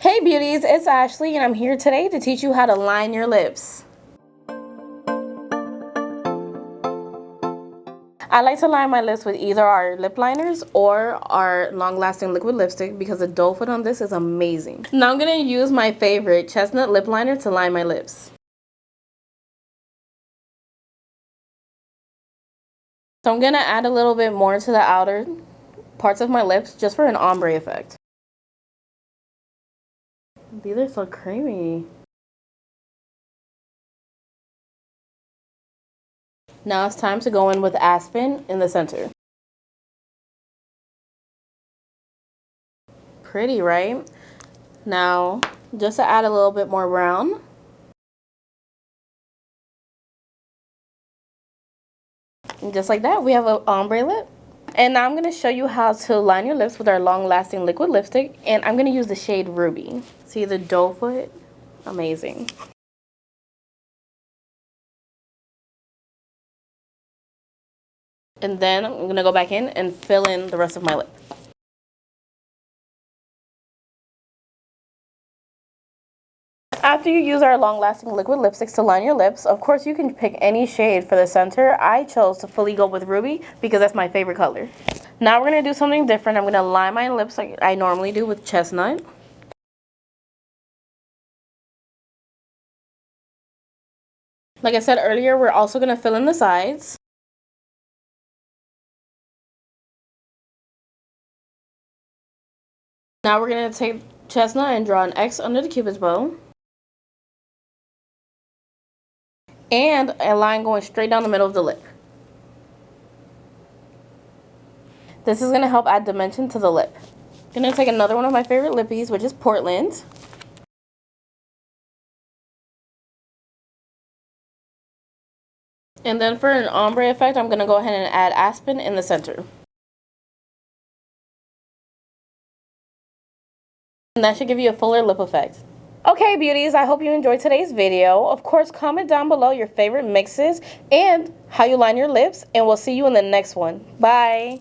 Hey beauties, it's Ashley and I'm here today to teach you how to line your lips. I like to line my lips with either our lip liners or our long-lasting liquid lipstick because the doe foot on this is amazing. Now I'm going to use my favorite Chestnut lip liner to line my lips. So I'm going to add a little bit more to the outer parts of my lips just for an ombre effect. These are so creamy. Now it's time to go in with Aspen in the center. Pretty, right? Now, just to add a little bit more brown. And just like that, we have an ombre lip. And now I'm going to show you how to line your lips with our long-lasting liquid lipstick. And I'm going to use the shade Ruby. See the doe foot? Amazing. And then I'm going to go back in and fill in the rest of my lip. After you use our long-lasting liquid lipsticks to line your lips, of course you can pick any shade for the center. I chose to fully go with Ruby because that's my favorite color. Now we're going to do something different. I'm going to line my lips like I normally do with Chestnut. Like I said earlier, we're also going to fill in the sides. Now we're going to take Chestnut and draw an X under the Cupid's bow. And a line going straight down the middle of the lip. This is going to help add dimension to the lip. I'm going to take another one of my favorite lippies, which is Portland. And then for an ombre effect, I'm going to go ahead and add Aspen in the center. And that should give you a fuller lip effect. Okay, beauties, I hope you enjoyed today's video. Of course, comment down below your favorite mixes and how you line your lips, and we'll see you in the next one. Bye!